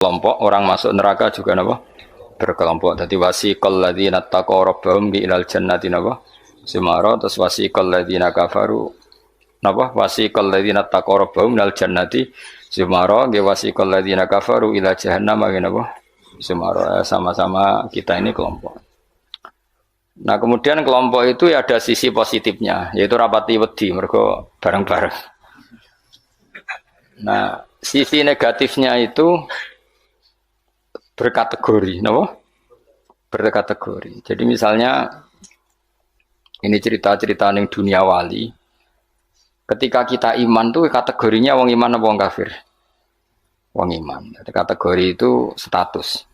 kelompok, orang masuk neraka juga napa? Berkelompok. Dadi wasiqal ladzina taqaw rabbahum ilal jannati napa? Sumara terus wasiqal ladzina kafaru napa? Wasiqal ladzina taqaw rabbahum ilal jannati sumara nggih wasiqal ladzina kafaru ila jahannam nggih napa? Sumara. Sama-sama kita ini kelompok. Nah, kemudian kelompok itu ya ada sisi positifnya, yaitu rapati wedi mergo bareng-bareng. Nah, sisi negatifnya itu berkategori, napa? Berkategori. Jadi misalnya ini cerita-cerita ning dunia wali. Ketika kita iman tuh kategorinya wong iman apa wong kafir? Wong iman. Jadi kategori itu status.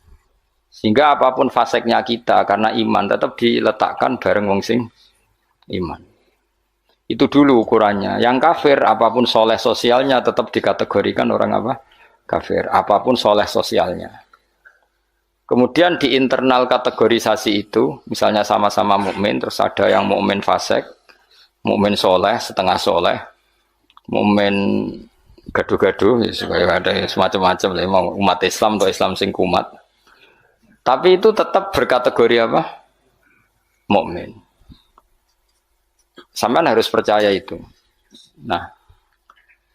Sehingga apapun faseknya kita karena iman tetap diletakkan bareng wong sing iman. Itu dulu ukurannya. Yang kafir apapun soleh sosialnya tetap dikategorikan orang apa? Kafir. Apapun soleh sosialnya. Kemudian di internal kategorisasi itu, misalnya sama-sama mukmin, terus ada yang mukmin fasik, mukmin soleh, setengah soleh, mukmin gaduh-gaduh, supaya ada semacam-macam lah, umat Islam atau Islam sing kumat. Tapi itu tetap berkategori apa? Mukmin. Sampean harus percaya itu. Nah,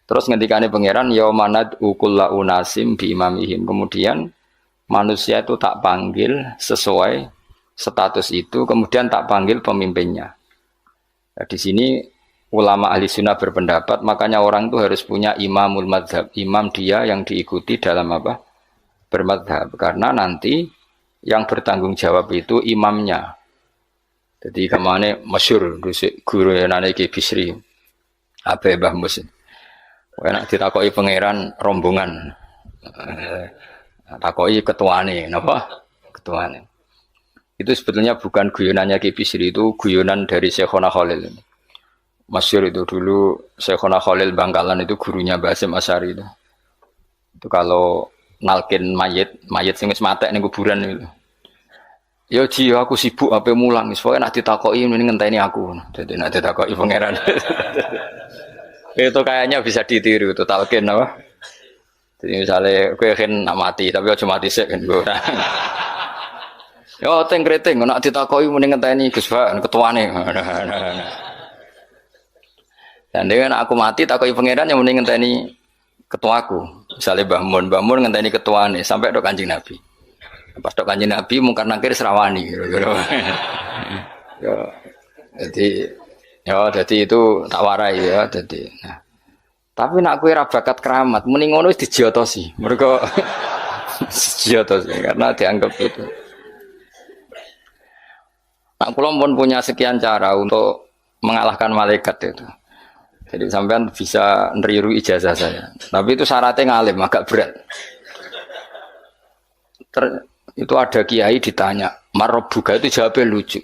terus ngendikane pangeran yaumanad ukulla unasim bi imamihim. Kemudian manusia itu tak panggil sesuai status itu, kemudian tak panggil pemimpinnya. Nah, di sini ulama ahli sunnah berpendapat, makanya orang itu harus punya imamul madhab, imam dia yang diikuti dalam apa? Bermadhab. Karena nanti yang bertanggung jawab itu imamnya. Jadi kemana masyhur guru yang nane Ki Bisri, Abe Mbah Mus. Enak ditakoki pangeran rombongan. Takoki ketuane, napa? Ketuane. Itu sebetulnya bukan guyonannya Ki Bisri, itu guyonan dari Syekhona Khalil. Masyhur itu dulu Syekhona Khalil Bangkalan itu gurunya Mbah Hasyim Asy'ari itu. Itu kalau nalkin mayit sing wis matek ning kuburan itu. Ya ji aku sibuk ape mulang, soalnya nak ditakoki mending ngenteni aku. Jadi nak ditakoki pangeran. Itu kayaknya bisa ditiru itu talqin apa? Jadi misalnya kowe kan nak mati tapi aja mati sik kan ora. Yo teng kreting nak ditakoki mending ngenteni Gus Ba ketuane. Dan dengan aku mati takoki pangeran yang mending ngenteni ketuaku. Misalnya Mbah Mun ngenteni ketuane sampai tok Kanjeng Nabi. Pas tok Kanjeng Nabi mungkar nakir serawani. Jadi itu tak warai ya. Jadi, nah. Tapi nak kue rabakat keramat, mending ngono dijiotosi. Mereka dijiotosi karena dianggap itu. Nah, kula pun punya sekian cara untuk mengalahkan malaikat itu. Jadi sampean bisa neriru ijazah saya. Tapi itu syaratnya ngalim, agak berat. Itu ada kiai ditanya, "Marabbuka?" Itu jawabnya lucu.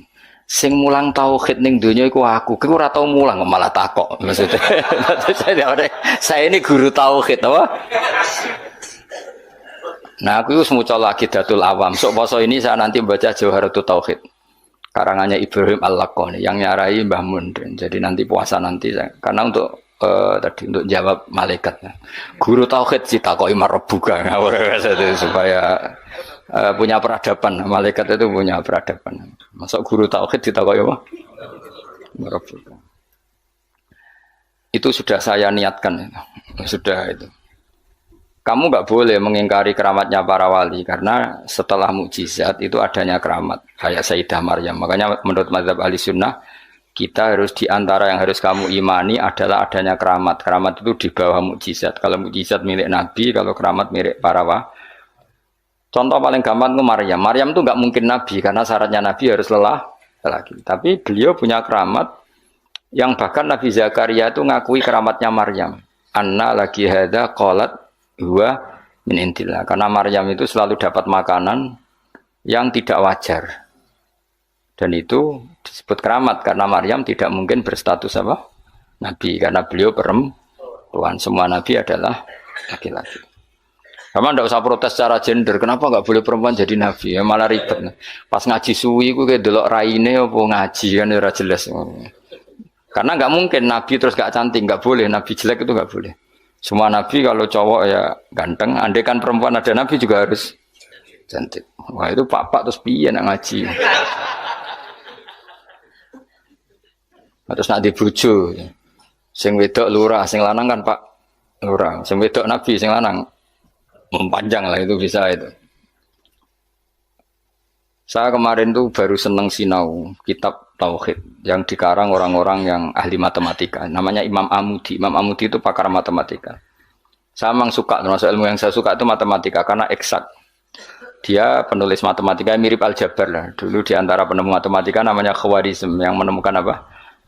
Sing mulang tauhid ning donya iku aku. Kowe ora tau mulang malah takok. Maksudnya saya ini guru tauhid apa? Nah, aku itu semucal lagi Datul Awam. Sok poso ini saya nanti baca Jawharatul Tauhid. Karangannya Ibrahim Al-Laqani yang nyarai Mbah Mun. Jadi nanti puasa nanti saya. Karena untuk tadi untuk jawab malaikat. Guru tauhid ditakoki marabbuka supaya punya peradaban. Malaikat itu punya peradaban. Masuk guru tauhid ditakoki apa? Marabbuka. Itu sudah saya niatkan itu. Sudah itu. Kamu nggak boleh mengingkari keramatnya para wali karena setelah mukjizat itu adanya keramat kayak Sayyidah Maryam. Makanya menurut mazhab ahli sunnah kita harus diantara yang harus kamu imani adalah adanya keramat. Keramat itu di bawah mukjizat. Kalau mukjizat milik Nabi, kalau keramat milik para wali. Contoh paling gampang itu Maryam. Maryam itu nggak mungkin Nabi karena syaratnya Nabi harus lelaki. Tapi beliau punya keramat yang bahkan Nabi Zakaria itu ngakui keramatnya Maryam. Anna lagi hada qalat huwa min indillah. Karena Maryam itu selalu dapat makanan yang tidak wajar. Dan itu disebut keramat karena Maryam tidak mungkin berstatus apa? Nabi karena beliau perempuan. Semua nabi adalah laki-laki. Sama ndak usah protes secara gender. Kenapa nggak boleh perempuan jadi nabi? Ya malah ribet. Pas ngaji suwi ku kayak delok raine apa ngaji kan ora jelas. Karena nggak mungkin nabi terus gak cantik, nggak boleh. Nabi jelek itu nggak boleh. Semua nabi kalau cowok ya ganteng, andai kan perempuan ada nabi juga harus cantik. Wah itu pak terus piye nak ngaji. Terus nak dibojo. Sing wedok lurah, sing lanang kan Pak lurah. Sing wedok nabi, sing lanang mempanjang lah itu bisa itu. Saya kemarin tuh baru seneng sinau kitab Tauhid yang dikarang orang-orang yang ahli matematika. Namanya Imam Amudi. Imam Amudi itu pakar matematika. Saya memang suka, termasuk ilmu yang saya suka itu matematika karena eksak. Dia penulis matematika mirip aljabar lah. Dulu di antara penemu matematika namanya Khwarizm yang menemukan apa?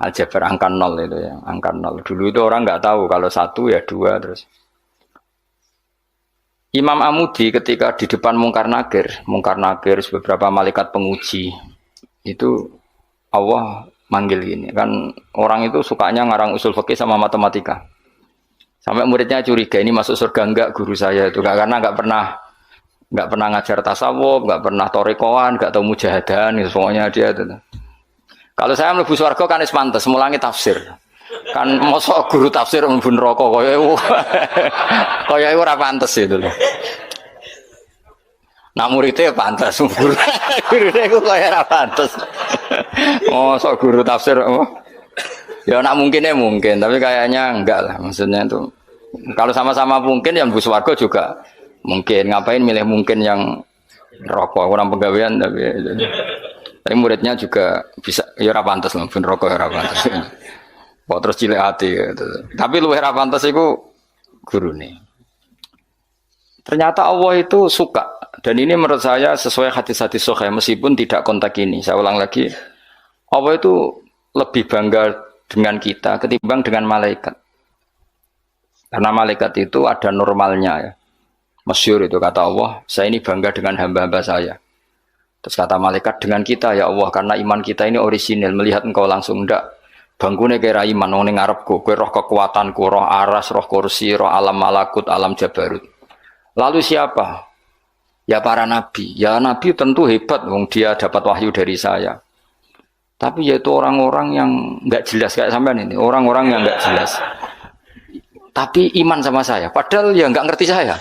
Aljabar angka nol itu ya, angka nol. Dulu itu orang nggak tahu kalau satu ya dua terus. Imam Amudi ketika di depan Mungkar Nakir beberapa malaikat penguji itu Allah manggil gini kan orang itu sukanya ngarang usul fikih sama matematika. Sampai muridnya curiga ini masuk surga enggak guru saya itu karena nggak pernah ngajar tasawuf, nggak pernah torekoan, nggak tahu mujahadan, gitu. Pokoknya dia itu. Kalau saya mlebu swarga kan wis pantes mulangi tafsir. Kan mosok guru tafsir mlebu neraka kaya ora pantes itu lho. Nah muridnya pantes guru. Gurune ku kaya ora pantes. Mosok guru tafsir ya nak mungkinnya mungkin, tapi kayaknya enggak lah. Maksudnya itu kalau sama-sama mungkin yang mlebu swarga juga mungkin. Ngapain milih mungkin yang rokok orang pegawaian tapi muridnya juga bisa ya ora pantes lho ben rokok ora pantes. Kok terus cilik hati gitu. Tapi luwih ora pantes iku gurune. Ternyata Allah itu suka dan ini menurut saya sesuai hadis-hadis sahih meskipun tidak kontak ini. Saya ulang lagi. Allah itu lebih bangga dengan kita ketimbang dengan malaikat. Karena malaikat itu ada normalnya ya. Masyhur itu kata Allah, saya ini bangga dengan hamba-hamba saya. Terus kata malaikat dengan kita ya Allah karena iman kita ini orisinil melihat engkau langsung ndak bangkune kira iman wong ning ngarepku kowe roh kekuatanku roh aras roh kursi roh alam malakut alam jabarut. Lalu siapa? Ya para nabi. Ya nabi tentu hebat wong dia dapat wahyu dari saya. Tapi yaitu orang-orang yang enggak jelas kayak sampean ini, orang-orang yang enggak jelas. Tapi iman sama saya padahal ya enggak ngerti saya.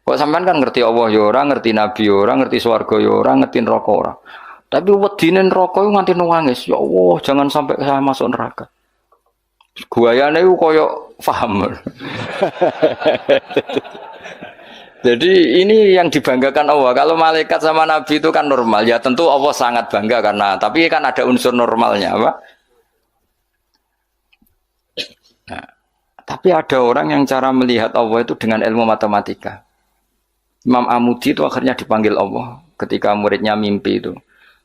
Kok sampean kan ngerti Allah ya ora, ngerti Nabi ya ora, ngerti swarga ya ora, ngerti neraka ora. Tapi wedine neraka iku nganti nangis, ya Allah, jangan sampai saya masuk neraka. Guayane iku koyo paham. Jadi ini yang dibanggakan Allah. Kalau malaikat sama Nabi itu kan normal, ya tentu Allah sangat bangga karena tapi kan ada unsur normalnya, apa? Nah, tapi ada orang yang cara melihat Allah itu dengan ilmu matematika. Imam Amudi itu akhirnya dipanggil Allah ketika muridnya mimpi itu.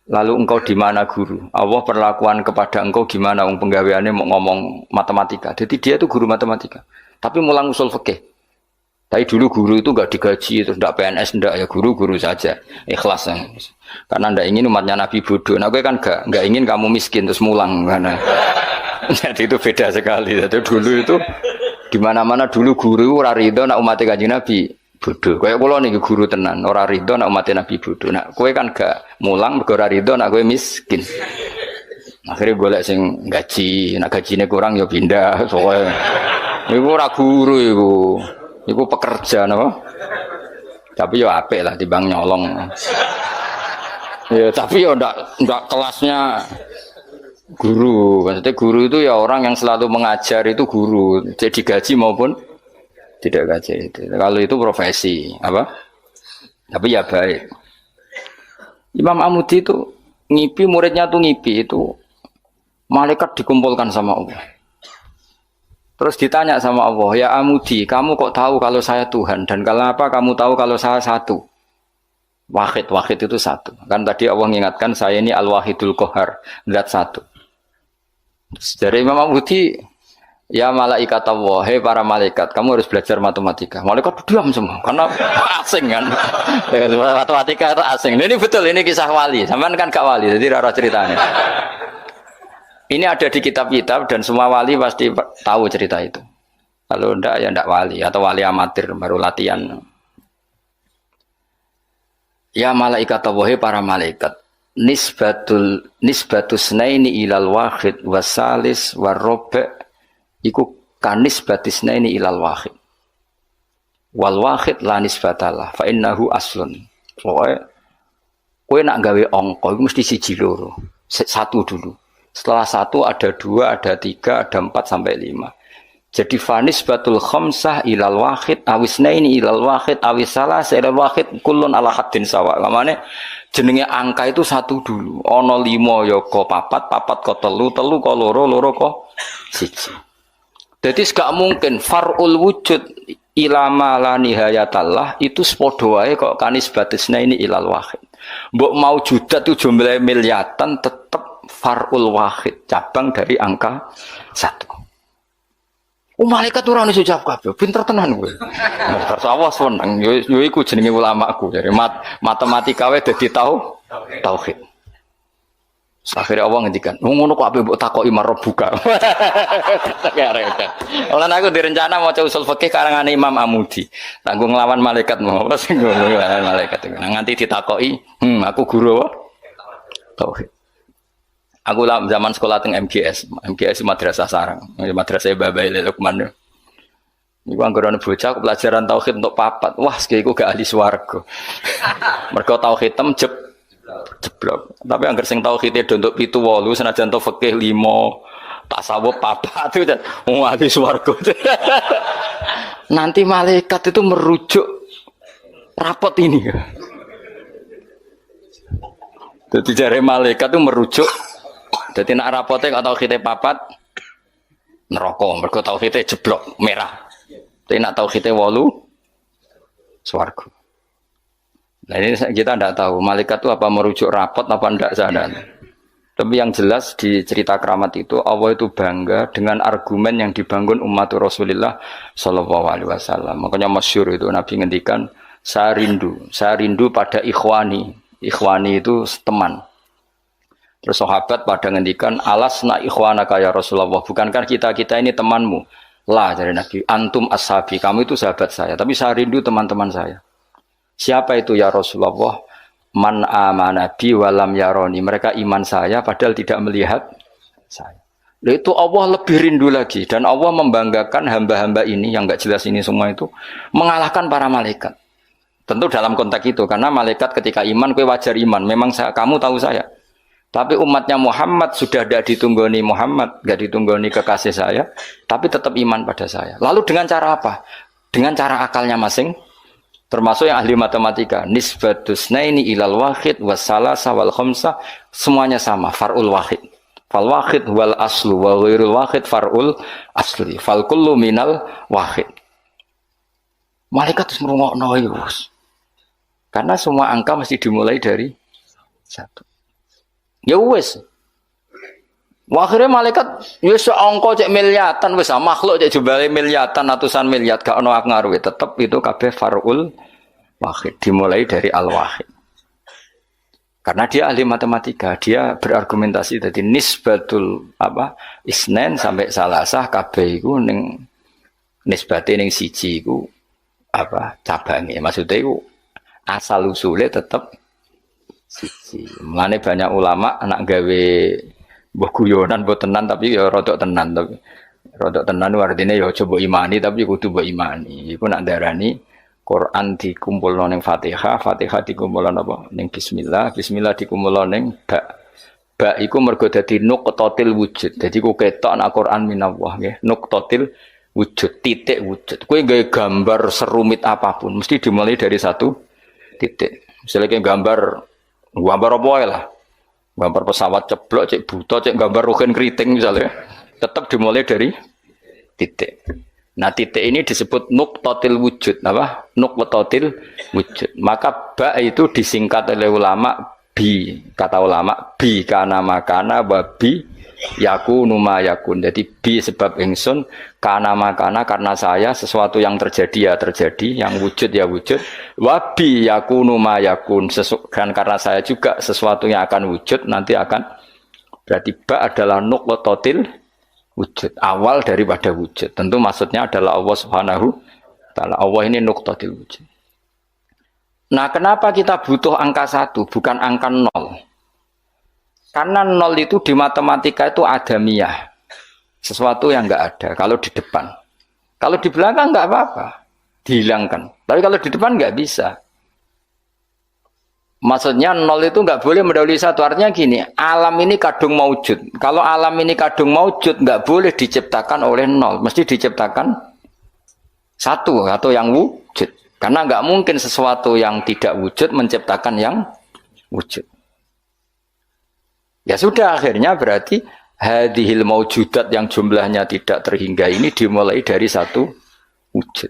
Lalu engkau di mana guru? Allah perlakuan kepada engkau gimana? Penggaweannya mau ngomong matematika. Jadi dia itu guru matematika. Tapi mulang usul fikih. Tapi dulu guru itu enggak digaji, terus enggak PNS, enggak ya guru-guru saja. Ikhlas. Karena enggak ingin umatnya Nabi bodoh. Nah, gue kan enggak ingin kamu miskin terus mulang karena jadi itu beda sekali. Jadi dulu itu di mana-mana dulu guru ora rido nak umat Kanjeng Nabi bodoh. Kayak kula niki guru tenan, ora rido nak umat Nabi bodoh. Nak kowe kan gak mulang mergo ora rido nak kowe miskin. Akhirnya golek sing gaji, nak gajine kurang ya pindah. Soale iku ora guru iku. Iku pekerja napa? Tapi ya apik lah timbang nyolong. Ya tapi ya ndak kelasnya guru. Maksudnya guru itu ya orang yang selalu mengajar itu guru. Jadi gaji maupun tidak gaji itu. Kalau itu profesi apa? Tapi ya baik. Imam Amudi itu ngipi muridnya tuh ngipi itu malaikat dikumpulkan sama Allah. Terus ditanya sama Allah, ya Amudi, kamu kok tahu kalau saya Tuhan dan kenapa kamu tahu kalau saya satu? Wahid itu satu. Kan tadi Allah mengingatkan saya ini Al-Wahidul Qahar, zat satu. Dari Imam Amudi, ya malaikat Allah, hei para malaikat, kamu harus belajar matematika. Malaikat diam semua, karena asing kan. Matematika itu asing. Ini betul, ini kisah wali. Sampean kan gak wali, jadi rara ceritanya. Ini ada di kitab-kitab dan semua wali pasti tahu cerita itu. Kalau ndak ya ndak wali atau wali amatir baru latihan. Ya malaikat Allah, para malaikat. Nisbatus naini ilal wahid wasalis warrobe iku kanis batisna ini ilal wahid. Wal wahid la nisbatalah fa innahu aslun. Pokoke kowe nak gawe angka iku mesti siji loro. Satu dulu. Setelah satu ada dua, ada tiga, ada 4 sampai 5. Jadi fanis batul khamsah ilal wahid awisnaini ilal wahid awisalas ilal wahid kullun ala haddin sawa. Kamane jenenge angka itu satu dulu. Ana 5 ya ko 4, 4 ko 3, 3 ko 2, 2 ko 1. Jadi gak mungkin far'ul wujud ilama la nihayatallah itu sepodo wae kok kanis batisna ini ilal wahid. Mbok mau judat itu jumlah miliatan tetap far'ul wahid, cabang dari angka 1. Malaikat ora ono sujud kabeh, pinter tenan kowe. Terus awas seneng, yo iku jenenge ulamaku. Jadi matematika wae dadi tauhid. Akhirnya Allah ngendikan, ngono kok ape mbok takoki marbuka. Olan aku direncana maca usul fikih karangane Imam Amudi. Tanggung nglawan malaikat mau apa sing nglawan malaikat. Nganti ditakoki, aku guru apa? Tauhid. Aku lah zaman sekolah teng MGS Madrasah Sarang, Madrasah Babai Lukman. Iku anggere ana bocah pelajaran tauhid untuk papat. Wah, iku gak ahli swarga. Mergo tauhid jeblok. Tapi anggar sing tauhide untuk 7 8 senajan to fikih 5, tasawuf 4 itu ahli swarga. Nanti malaikat itu merujuk rapot ini. Jadi jare malaikat itu merujuk. Jadi nak rapotnya kalau tauhidnya 4 neraka, mergo tauhidnya jeblok merah. Tapi nak tauhidnya 8 swarga. Nah ini kita tidak tahu malaikat itu apa merujuk rapot apa tidak sadar. Tapi yang jelas di cerita keramat itu Allah itu bangga dengan argumen yang dibangun umat Rasulullah Shallallahu Alaihi Wasallam. Makanya masyhur itu Nabi ngendikan saya rindu pada ikhwani. Ikhwani itu teman. Terus sahabat pada ngendikan alasna ikhwanaka ya Rasulullah, bukankah kita ini temanmu? Lah dari Nabi, antum ashabi, kamu itu sahabat saya, tapi saya rindu teman-teman saya. Siapa itu ya Rasulullah? Man amana bi walam yaroni. Mereka iman saya padahal tidak melihat saya. Lalu itu Allah lebih rindu lagi dan Allah membanggakan hamba-hamba ini yang enggak jelas ini semua itu mengalahkan para malaikat. Tentu dalam konteks itu karena malaikat ketika iman kowe wajar iman, memang kamu tahu saya. Tapi umatnya Muhammad sudah tidak ditunggoni Muhammad, tidak ditunggoni kekasih saya, tapi tetap iman pada saya. Lalu dengan cara apa? Dengan cara akalnya masing, termasuk yang ahli matematika. Nisbatus naini ilal wahid wassalasa wal khamsa, semuanya sama, far'ul wahid. Fal wahid wal aslu wa ghairul wahid far'ul asli. Fal kullu minal wahid. Malaikat harus merungokno iki, Bos. Karena semua angka mesti dimulai dari 1. Ya wis. Akhirnya malaikat ya angka cek miliatan wis makhluk cek jumlahe miliatan ratusan miliar gak ono ngaruhe tetep itu kabeh far'ul wahid dimulai dari al-wahid. Karena dia ahli matematika, dia berargumentasi tadi nisbatul isnen sampai salasah kabeh iku ning nisbate ning siji iku cabange. Maksudnya iku asal usule tetep siji. Mulane banyak ulama anak gawe mbah guyonan mbok tenan tapi ya rodok tenan tapi rodok tenan artine ya coba imani tapi kudu mbok imani. Iku nak darani Quran dikumpulno ning Fatihah, Fatihah dikumpulno apa? Ning bismillah, bismillah dikumpulno ning ba. Ba iku mergo dadi nuqtatil wujud. Dadi ku ketok nak Quran minallah nggih, nuqtatil wujud, titik wujud. Kowe gawe gambar serumit apapun mesti dimulai dari 1 titik. Misalnya kayak gambar apa lah, gambar pesawat ceblok, cek buta, cek gambar rugen keriting misalnya, tetap dimulai dari titik. Nah titik ini disebut nuqtatil wujud, apa? Nuqtatil wujud. Maka ba itu disingkat oleh ulama bi, kata ulama bi kana makana babi yakunu ma yakun. Jadi bi sebab ingsun, kana makana karena saya sesuatu yang terjadi ya terjadi, yang wujud ya wujud. Wabi yakunu ma yakun, dan karena saya juga sesuatu yang akan wujud nanti akan, berarti ba adalah nuqtatil wujud, awal daripada wujud. Tentu maksudnya adalah Allah Subhanahu wa taala. Allah ini nuqtatil wujud. Nah, kenapa kita butuh angka 1 bukan angka 0? Karena 0 itu di matematika itu adamiyah. Sesuatu yang enggak ada kalau di depan. Kalau di belakang enggak apa-apa, dihilangkan. Tapi kalau di depan enggak bisa. Maksudnya nol itu enggak boleh mendahului satu. Artinya gini, alam ini kadung maujud. Kalau alam ini kadung maujud, enggak boleh diciptakan oleh nol. Mesti diciptakan satu atau yang wujud. Karena enggak mungkin sesuatu yang tidak wujud menciptakan yang wujud. Ya sudah, akhirnya berarti hadhil maujudat yang jumlahnya tidak terhingga ini dimulai dari satu wujud.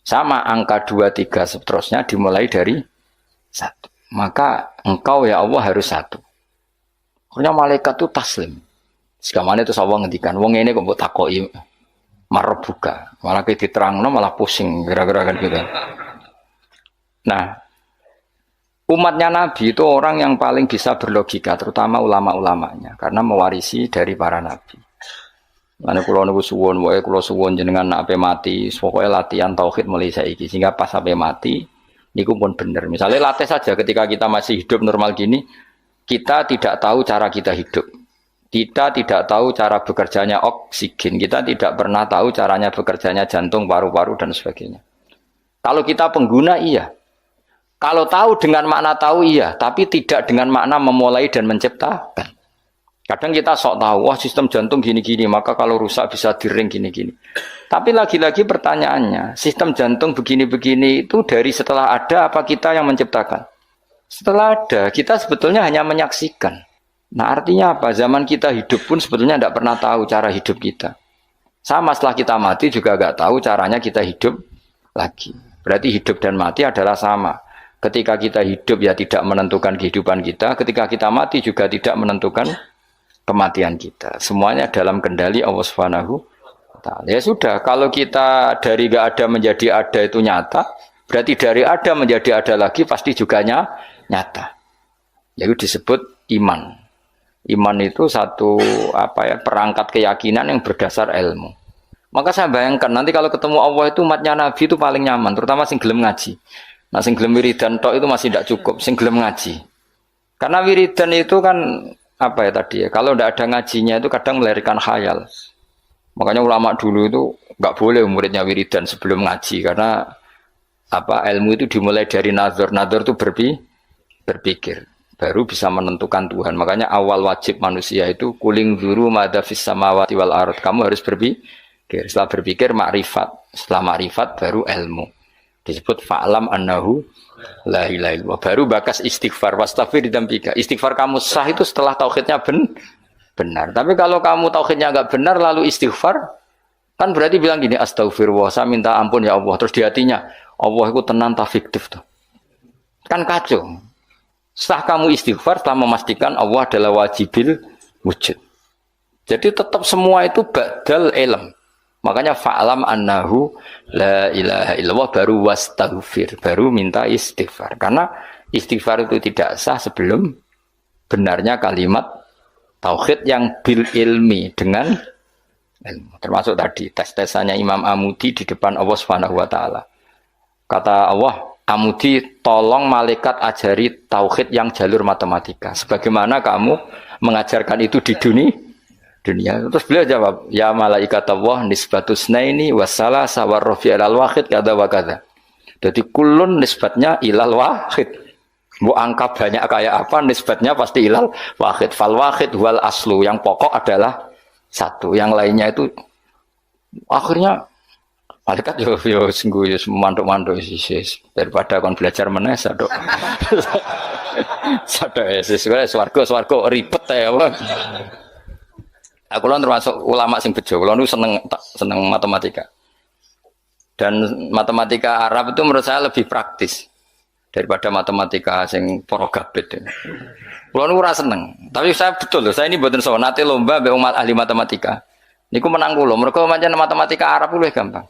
Sama angka 2, 3 seterusnya dimulai dari satu. Maka engkau ya Allah harus satu. Akhirnya malaikat itu taslim. Sekamane itu Allah ngendikan, wong ini kok mbok takoki marbuka. Malah kayak diterangno malah pusing gara-gara kan gitu. Nah, umatnya Nabi itu orang yang paling bisa berlogika, terutama ulama-ulamanya, karena mewarisi dari para nabi. Lalu kalau nunggu suwon, wae kalau suwon jenengan nak ape mati, pokoknya latihan tauhid mulai saiki, sehingga pas ape mati, niku pun bener. Misalnya latih saja ketika kita masih hidup normal gini, kita tidak tahu cara kita hidup. Kita tidak tahu cara bekerjanya oksigen. Kita tidak pernah tahu caranya bekerjanya jantung, paru-paru, dan sebagainya. Kalau kita pengguna, iya. Kalau tahu dengan makna tahu, iya. Tapi tidak dengan makna memulai dan menciptakan. Kadang kita sok tahu, wah sistem jantung gini-gini, maka kalau rusak bisa diring gini-gini. Tapi lagi-lagi pertanyaannya, sistem jantung begini-begini itu dari setelah ada apa kita yang menciptakan? Setelah ada, kita sebetulnya hanya menyaksikan. Nah artinya apa? Zaman kita hidup pun sebetulnya tidak pernah tahu cara hidup kita. Sama setelah kita mati juga nggak tahu caranya kita hidup lagi. Berarti hidup dan mati adalah sama. Ketika kita hidup ya tidak menentukan kehidupan kita. Ketika kita mati juga tidak menentukan kematian kita. Semuanya dalam kendali Allah Subhanahu wa Ta'ala. Ya sudah, kalau kita dari nggak ada menjadi ada itu nyata, berarti dari ada menjadi ada lagi pasti juga nyata. Yaitu disebut iman. Iman itu satu perangkat keyakinan yang berdasar ilmu. Maka saya bayangkan nanti kalau ketemu Allah itu umatnya Nabi itu paling nyaman, terutama sing gelem ngaji. Nah sing gelem wiridan tok itu masih tidak cukup, sing gelem ngaji. Karena wiridan itu kan kalau tidak ada ngajinya itu kadang melahirkan khayal. Makanya ulama dulu itu nggak boleh muridnya wiridan sebelum ngaji karena ilmu itu dimulai dari nazar. Nazar itu berpikir. Baru bisa menentukan Tuhan. Makanya awal wajib manusia itu kuling dzuru madza fis samawati wal ardh. Kamu harus berpikir. Setelah berpikir makrifat. Setelah makrifat baru ilmu. Disebut fa'lam annahu la ilaha illallah. Baru bakas istighfar wastaghfir dzambika. Istighfar kamu sah itu setelah tauhidnya benar. Tapi kalau kamu tauhidnya enggak benar lalu istighfar, kan berarti bilang gini, astagfirullah, saya minta ampun ya Allah. Terus di hatinya, Allah itu tenang tak fiktif tuh. Kan kacau. Setelah kamu istighfar, setelah memastikan Allah adalah wajibil wujud. Jadi tetap semua itu badal ilm. Makanya fa'lam annahu la ilaha illallah baru wastaghfir, baru minta istighfar. Karena istighfar itu tidak sah sebelum benarnya kalimat tauhid yang bil ilmi dengan ilmu. Termasuk tadi tes-tesannya Imam Amudi di depan Allah Subhanahu wa Ta'ala. Kata Allah, Amudi, tolong malaikat ajari tauhid yang jalur matematika. Sebagaimana kamu mengajarkan itu di dunia. Terus beliau jawab, ya malaikat Allah nisbatus naini wassalah sawar rofi alal wahid kada wa kada. Jadi kulun nisbatnya ilal wahid. Bu angka banyak kayak apa nisbatnya pasti ilal wahid. Fal wahid wal aslu. Yang pokok adalah satu. Yang lainnya itu akhirnya malaikat yo sungguh yo mantuk-mantuk daripada kon belajar meneh sadok. Sadok swarga ribet ya. Aku lan termasuk ulama sing bejo. Kulo nu seneng matematika. Dan matematika Arab itu menurut saya lebih praktis daripada matematika sing para gabet. Kulo nu ora seneng. Tapi saya betul loh, saya ini mboten sowan nate lomba mbek umat ahli matematika. Niku menang kula. Mergo pancen matematika Arab luwih gampang.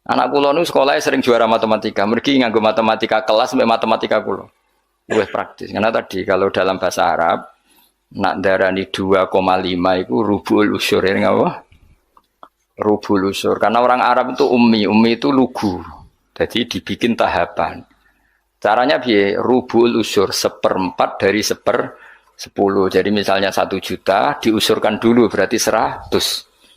Anak kula nu sekolahnya sering juara matematika. Mergi nganggo matematika kelas mbek matematika kula. Luwih praktis. Karena tadi kalau dalam bahasa Arab nak darani 2,5 itu rubul usur ya ngapa? Rubul usur. Karena orang Arab itu ummi itu lugu. Jadi dibikin tahapan. Caranya piye? Rubul usur 1/4 dari 1/10. 10. Jadi misalnya 1 juta diusurkan dulu berarti 100.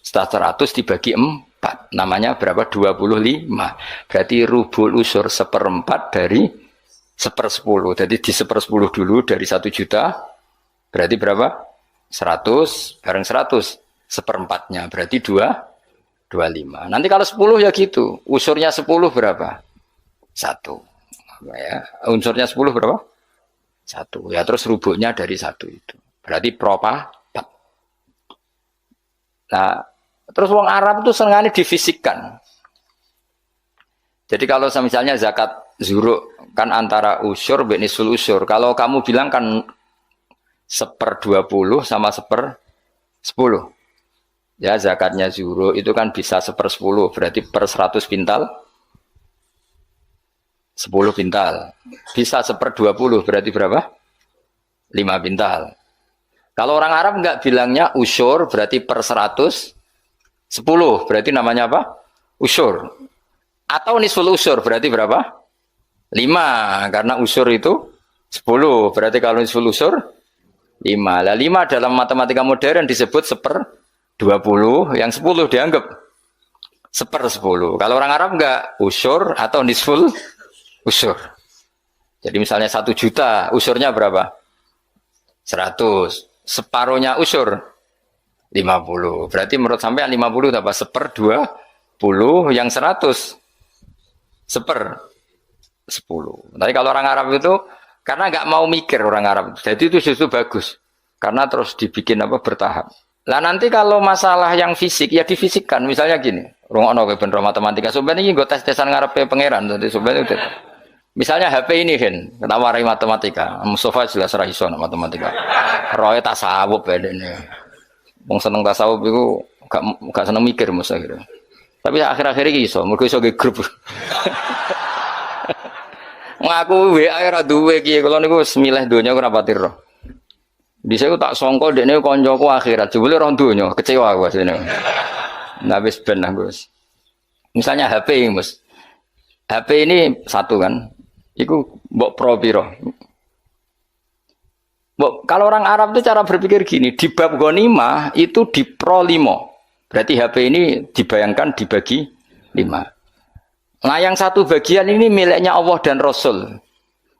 Setelah 100 dibagi 4. Namanya berapa? 25. Berarti rubul usur 1/4 dari 1/10. Jadi di 1/10 dulu dari 1 juta. Berarti berapa? 100 bareng 100. 1/4-nya berarti 25. Nanti kalau 10 ya gitu. Usurnya 10 berapa? 1. Ya, unsurnya 10 berapa? 1. Ya terus rubuknya dari 1 itu. Berarti seperempat. Nah, terus wong Arab itu senengane difisikkan. Jadi kalau misalnya zakat zuruk kan antara usur dan nisful usur. Kalau kamu bilang kan 1/20 sama 1/10. Ya zakatnya zuruk itu kan bisa 1/10. Berarti per 100 pintal 10 pintal. Bisa 1/20 berarti berapa? 5 pintal. Kalau orang Arab enggak bilangnya usur berarti per 100 10. Berarti namanya apa? Usur. Atau nisful usur berarti berapa? 5. Karena usur itu 10. Berarti kalau nisful usur 5. Lah 5 dalam matematika modern disebut 1/20. Yang 10 dianggap 1/10. Kalau orang Arab enggak usur atau nisful usur. Jadi misalnya 1 juta, usurnya berapa? 100. Separuhnya usur 50. Berarti menurut sampean 50 apa? 1/20 yang 100 1/10. Tapi kalau orang Arab itu karena nggak mau mikir orang Arab. Jadi itu justru bagus. Karena terus dibikin apa bertahap. Lah nanti kalau masalah yang fisik ya difisikkan. Misalnya gini, rungokno kowe ben matematika. Sebenarnya ini gue tes-tesan ngarepe pangeran. Jadi sebenarnya itu. Misalnya HP ini kan, kita warai matematika. Mustafa jelas ra iso matematika. Roe tasawuf ya ini. Wong seneng tasawuf itu gak seneng mikir Musa gitu. Tapi akhir-akhir ini iso, mergo iso ge grup. Ngaku WA ora duwe iki, kula niku wis milih donya ora pati roh. Dhisik tak sangka dekne kancaku akhirat, jebule roh donya, kecewa aku asline. Nah wis ben aku wis. Misalnya HP Mus. HP ini satu kan. Iku mbok pro piro? Kalau orang Arab itu cara berpikir gini, di bab ghanimah itu di pro 5. Berarti HP ini dibayangkan dibagi 5. Nah yang satu bagian ini miliknya Allah dan Rasul.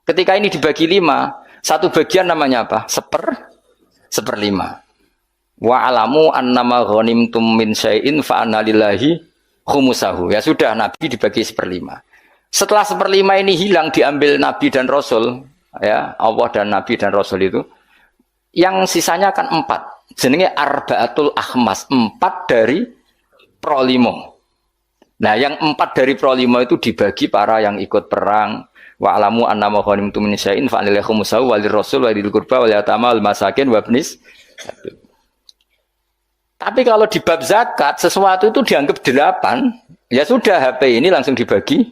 Ketika ini dibagi 5, satu bagian namanya apa? 1/5. Wa alamu annama ghanimtum min syai'in fa anna lillahi khumusahu. Ya sudah, Nabi dibagi 1/5. Setelah 1/5 ini hilang diambil Nabi dan Rasul, ya Allah dan Nabi dan Rasul itu, yang sisanya kan 4. Jenenge arba'atul akhmas, 4 dari pro 5. Nah yang 4 dari pro 5 itu dibagi para yang ikut perang. Wa alamu annama ghanimtum min syai'in fa anna lillahi khumusahu wa lirrasul wa lidil qurba wal yatama wal masakin wa ibnis. Tapi kalau di bab zakat sesuatu itu dianggap 8, ya sudah HP ini langsung dibagi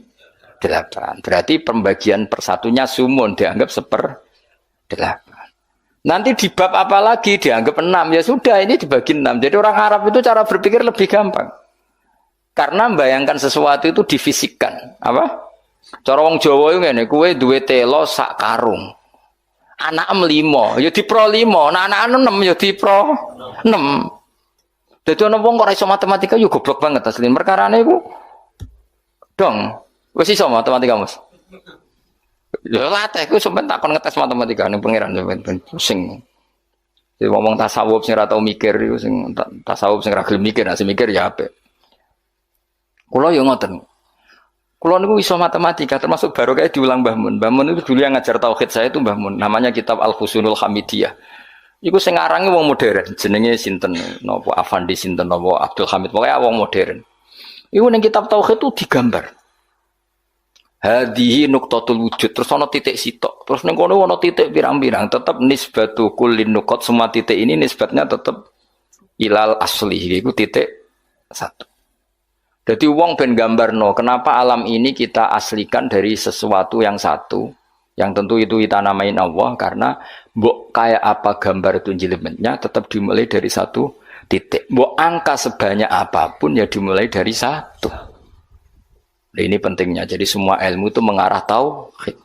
8. Berarti pembagian persatunya sumun dianggap 1/8. Nanti di bab apa lagi dianggap 6, ya sudah ini dibagi 6. Jadi orang Arab itu cara berpikir lebih gampang. Karena membayangkan sesuatu itu difisikkan. Apa? Cara wong Jawa itu ngene, kowe duwe telo sak karung. Anak 5, ya di pro 5. Nah anak 6 ya di pro 6. Jadi ana wong kok iso matematika yo goblok banget asline. Perkarane iku dong, wis iso matematika, Mas. Ya latih ku sampean takon ngetes matematika ning pangeran sampean pusing. Jadi ngomong tasawuf sing ora tau mikir iku sing tasawuf sing ra gelem mikir, nek mikir ya apik. Kula yo ngoten. Kula niku iso matematika termasuk baru kayak diulang Mbah Mun. Mbah Mun itu dulu yang ngajar tauhid saya itu Mbah Mun. Namanya kitab Al-Husnul Hamidiyah. Iku sing arange wong modern, jenenge sinten napa Afandi sinten napa Abdul Hamid, pokoke wong modern. Iku ning kitab tauhid itu digambar. Hadihi nuqtatul wujud, terus ana titik sitok. Terus ning kono ana titik pirang-pirang, tetep nisbatu kullin nuqat, semua titik ini nisbatnya tetep ilal asli, iku titik 1. Jadi wong ben gambarno, kenapa alam ini kita aslikan dari sesuatu yang satu, yang tentu itu kita namain Allah, karena mbok kayak apa gambar itu jelimetnya tetap dimulai dari satu titik. Mbok angka sebanyak apapun ya dimulai dari 1. Nah, ini pentingnya. Jadi semua ilmu itu mengarah tauhid.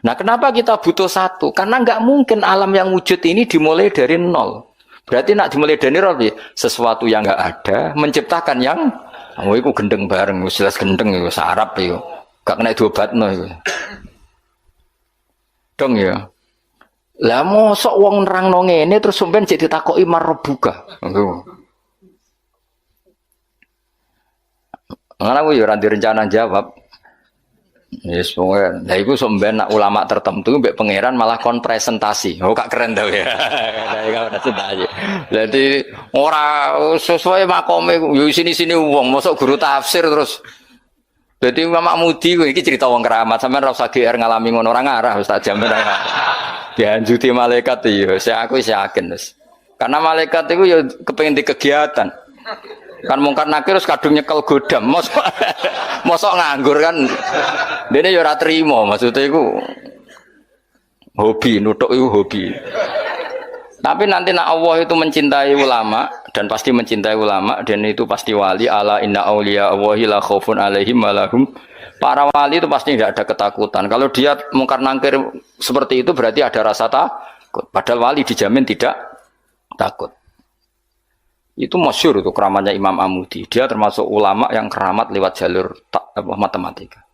Nah, kenapa kita butuh satu? Karena nggak mungkin alam yang wujud ini dimulai dari nol. Berarti nak dimulai dari nol, sesuatu yang nggak ada menciptakan yang, oh, itu gendeng bareng, jelas gendeng itu sarap itu, gak kena diobatno itu. Dong ya. Lah mosok wong nerangno ngene terus sampean jadi ditakoki marbuka. Ngono aku ya ora direncana jawab. Yes, pokoknya. Lah iku sampean nak ulama tertentu mbek pangeran malah kon presentasi. Oh, kak keren tau ya. Lah presentasi. Jadi ora sesuai makome yo sini-sini wong mosok guru tafsir terus. Jadi Imam Mudi iki cerita wong keramat sampean ora usah GR ngalami ngono ora ngarah Ustaz jamin ora. Dianjuti malaikat iya, aku yakin wis. Karena malaikat itu ya kepengin di kegiatan. Kan mungkar nakir terus kadung nyekel godam, mosok nganggur kan. Dene ya ora trimo, maksudnya iku hobi, nutuk itu hobi. Tapi nanti nak Allah itu mencintai ulama dan pasti mencintai ulama dan itu pasti wali ala inna auliya Allahi la khaufun alaihim walahum. Para wali itu pasti tidak ada ketakutan. Kalau dia mungkar nangkir seperti itu berarti ada rasa takut. Padahal wali dijamin tidak takut. Itu masyhur itu keramatnya Imam Amudi. Dia termasuk ulama yang keramat lewat jalur matematika.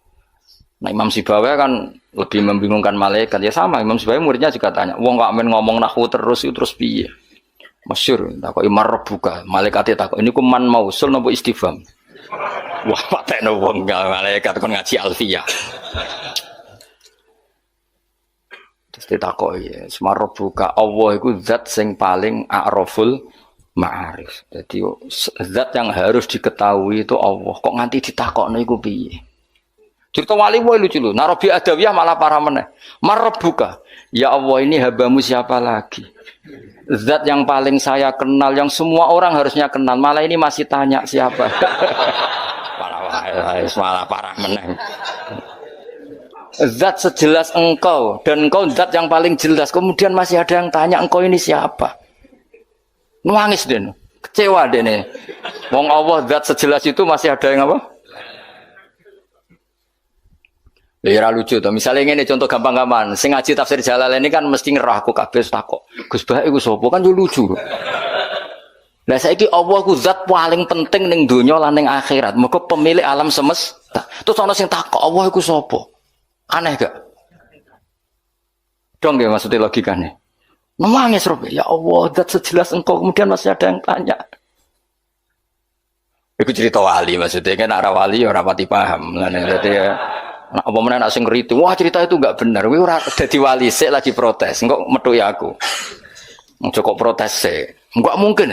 Nah Imam Sibawai kan lebih membingungkan malaikat. Ya sama Imam Sibawai muridnya juga tanya. Wong kok amen ngomong nahwu terus itu terus piye? Masyhur. Takok imar rebuka. Malaikatnya takok ini kuman mausul nopo istifham. Wah, patekno wong malaikat kon ngaji alfiyah. Terus ditakoki, "Semar buka Allah iku zat sing paling a'raful ma'arif." Jadi zat yang harus diketahui itu Allah. Kok nganti ditakokno iku piye? Cerita wali wae lucu lho. Narobi Adawiyah malah parah meneh. Marbuka. Ya Allah ini habamu siapa lagi? Zat yang paling saya kenal, yang semua orang harusnya kenal. Malah ini masih tanya siapa? Malah parah meneng. Zat sejelas engkau dan engkau zat yang paling jelas. Kemudian masih ada yang tanya engkau ini siapa? Nangis den, kecewa den. Wong Allah zat sejelas itu masih ada yang apa? Ya lucu tuh. Misalnya ini contoh gampang-gampang. Sing ngaji tafsir Jalalain ini kan mesti ngerah aku kabeh takok. Gus Bah iku sapa kan yo lucu. Lah saiki Allah ku zat paling penting ning donya lan ning akhirat. Mergo pemilik alam semesta. Terus ana sing takok Allah iku sapa? Aneh gak? Dong ya maksudnya logikane. Nangis Rob, ya Allah zat sejelas engkau kemudian masih ada yang tanya. Iku cerita wali maksudnya kan arah wali ora pati paham. Lah dadi ya nah, apa mana nak sing ngritu, wah cerita itu enggak benar. Kowe ora dadi wali sik lagi protes. Engko metuki aku. Kok protes sik. Enggak mungkin.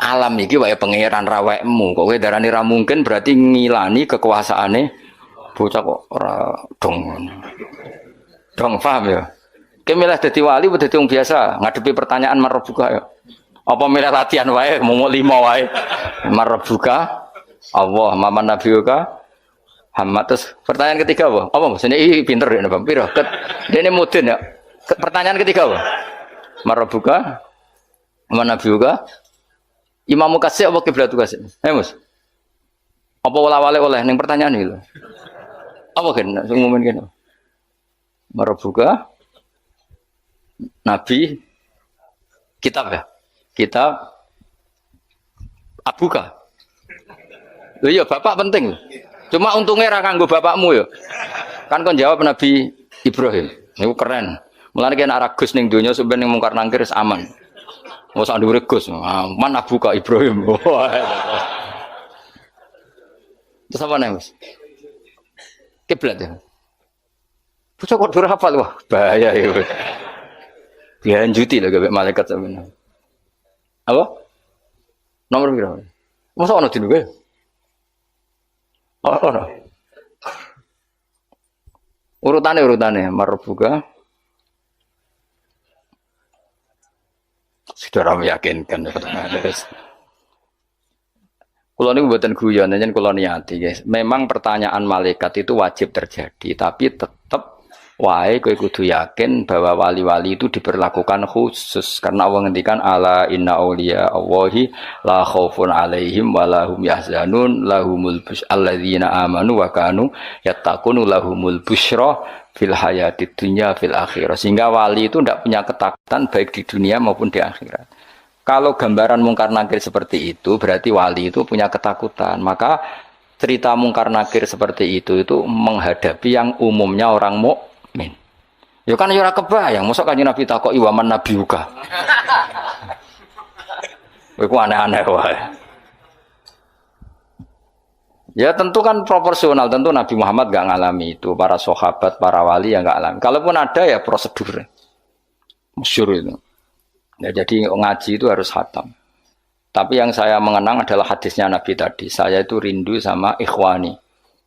Alam iki wae pangeran rawekmu. Kok kowe darani ra mungkin berarti ngilani kekuasaane bocah kok ora dong. Dong paham ya? Kowe milih dadi wali apa dadi wong biasa ngadepi pertanyaan marbuka ya. Apa milih latihan wae mau 5 wae. Marbuka Allah maman nabiyuka Hamad. Terus pertanyaan ketiga apa? Apa maksudnya ini pinter ya Bang Piro? Dene mudin ya. Pertanyaan ketiga apa? Marabuka mana biuka? Imam kasih apa kiblat kasih? Mus. Apa wala-wale oleh ning pertanyaan itu? Apa kan sing ngomongin kene? Marabuka Nabi kitab ya? Kitab Abuka. Lho iya bapak penting. Cuma untungnya ra kanggo bapakmu ya. Kan kon jawab Nabi Ibrahim. Niku keren. Mulane kena ragus ning donya sampeyan ning mungkar nangkir wis aman. Mosok ndure Gus. Aman Abuka Ibrahim. Terus apa nih, Mas? Kiblat ya. Bocah kok durhafal wah, bahaya ya. Dilanjuti lah gawe malaikat sampeyan. Apa? Nomor berapa? Masa ono dinwe? Oh, no. Urutannya marbuka. Sudah meyakinkan. Kalau ini buatan guyon, jadi kalau niati guys. Memang pertanyaan malaikat itu wajib terjadi, tapi tetap Wae kowe kudu yakin bahwa wali-wali itu diperlakukan khusus karena Allah ngendikan ala inna auliya Allahi la khaufun alaihim wa lahum yahzanun lahumul busyra alladzina amanu wa kanu yattaqun lahumul busyra fil hayatid dunya fil akhirah. Sehingga wali itu tidak punya ketakutan baik di dunia maupun di akhirat. Kalau gambaran mungkar nakir seperti itu berarti wali itu punya ketakutan. Maka cerita mungkar nakir seperti itu menghadapi yang umumnya orang mukmin. Ya kan ora kebayang, mosok Kanjeng Nabi takoki waman nabiuka. Kowe aneh-aneh wae. Ya tentu kan proporsional, tentu Nabi Muhammad enggak ngalami itu, para sahabat, para wali yang enggak alami. Kalaupun ada ya prosedur. Masyhur itu. Ya jadi ngaji itu harus khatam. Tapi yang saya mengenang adalah hadisnya Nabi tadi. Saya itu rindu sama ikhwani.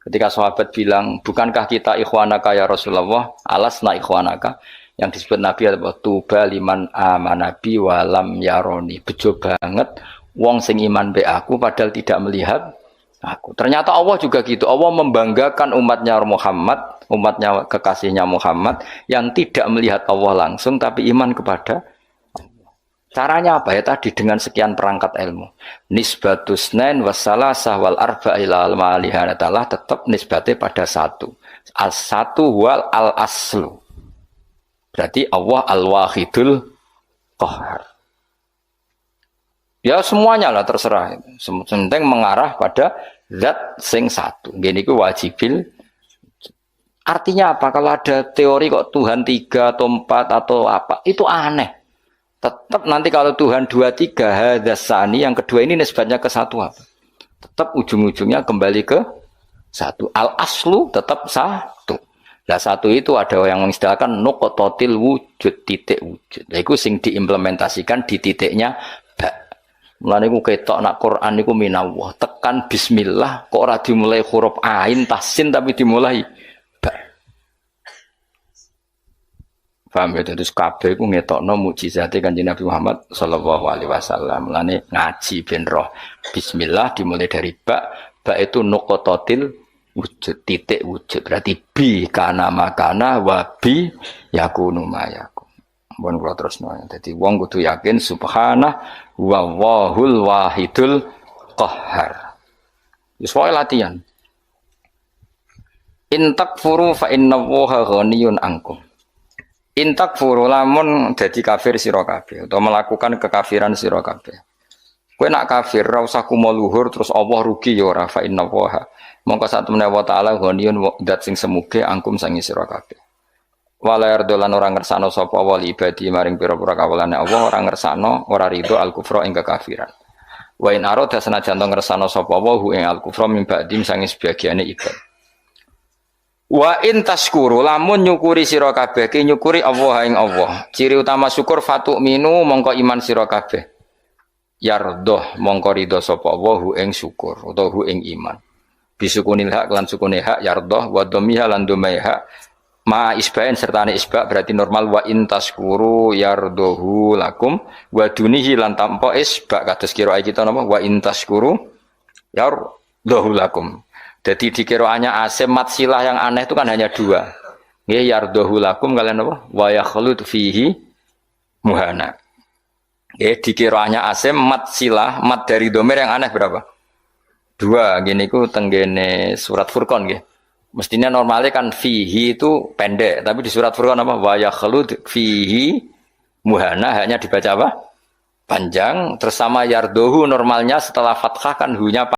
Ketika sahabat bilang, bukankah kita ikhwanaka ya Rasulullah? Alasna ikhwanaka. Yang disebut Nabi adalah tuba liman amanabi walam yaroni. Bejo banget wong sing iman be aku padahal tidak melihat aku. Ternyata Allah juga gitu. Allah membanggakan umatnya Muhammad, umatnya kekasihnya Muhammad yang tidak melihat Allah langsung tapi iman kepada caranya apa ya tadi dengan sekian perangkat ilmu. Nisbatus nain wassalasah wal arba ila al malihanatalah tetap nisbatnya pada satu. Al satu wal al aslu. Berarti Allah al wahidul qahar. Ya semuanya lah terserah. Penting mengarah pada zat sing satu. Gini ku wajibil. Artinya apa? Kalau ada teori kok Tuhan 3 atau 4 atau apa, itu aneh. Tetap nanti kalau Tuhan 2, 3 hadasani yang kedua ini nisbatnya ke satu apa? Tetap ujung-ujungnya kembali ke satu. Al aslu tetap satu. Nah satu itu ada yang mengistilahkan nuqtatil wujud, titik wujud. Nah itu sing diimplementasikan di titiknya ba. Mulane ku ketok nak Quran niku minallah. Tekan bismillah kok ora dimulai huruf ain tasin tapi dimulai ba. Paham ya, terus kabeh ku ngetokno mukjizate Kanjeng Nabi Muhammad sallallahu alaihi wasallam. Mulane ngaji ben roh. Bismillah dimulai dari ba, ba itu nuqtatil wujud, titik wujud. Berarti bi kana makana wa bi yakunu mayakun. Mun kula terusno. Dadi wong kudu yakin subhanah wa wahul wahidul qahhar. Wis wae latihan. In takfuru fa innallaha ghaniyun ankum. Intak furu lamun dadi kafir sira kabeh atau melakukan kekafiran sira kabeh. Kowe nak kafir ora usah kumo luhur terus Allah rugi ya ora fa inna wa. Mongko sak temene wa taala ghaniyun dat sing semuge angkum sangi sira kabeh. Wala yardolan ora ngersano sapa wa ibadi maring pira-pira kawulane Allah ora ngersano ora ridho al kufra ing kekafiran. Wa in arada senajan ngersano sapa wa hu ing al kufra min ba'dim sangi sebagiane ibad. Wa in taskuru lamun nyukuri sira kabeh ki nyukuri Allah ing Allah. Ciri utama syukur fatu minu mongko iman sira kabeh. Yardoh mongko ridho sapa Allah ing syukur utawa ing iman. Bisukunil hak lan sukune hak yardoh wa dhamiha lan dhamai hak ma isbain sertane isba berarti normal wa in taskuru yardohu lakum wa dunihi lan tanpa isba kados kira kita napa wa in taskuru yardohu lakum. Jadi di qiraatnya asim mat silah yang aneh itu kan hanya 2. Nggih yardahu lakum kalian apa? Wa yakhlud fihi muhana. Nggih di qiraatnya asim mat silah, mat dari domir yang aneh berapa? 2. Gini ku tenggene surat Furqan nggih. Mestinya normalnya kan fihi itu pendek, tapi di surat Furqan apa? Wa yakhlud fihi muhana hanya dibaca apa? Panjang. Terus sama yardahu normalnya setelah fathah kan hu-nya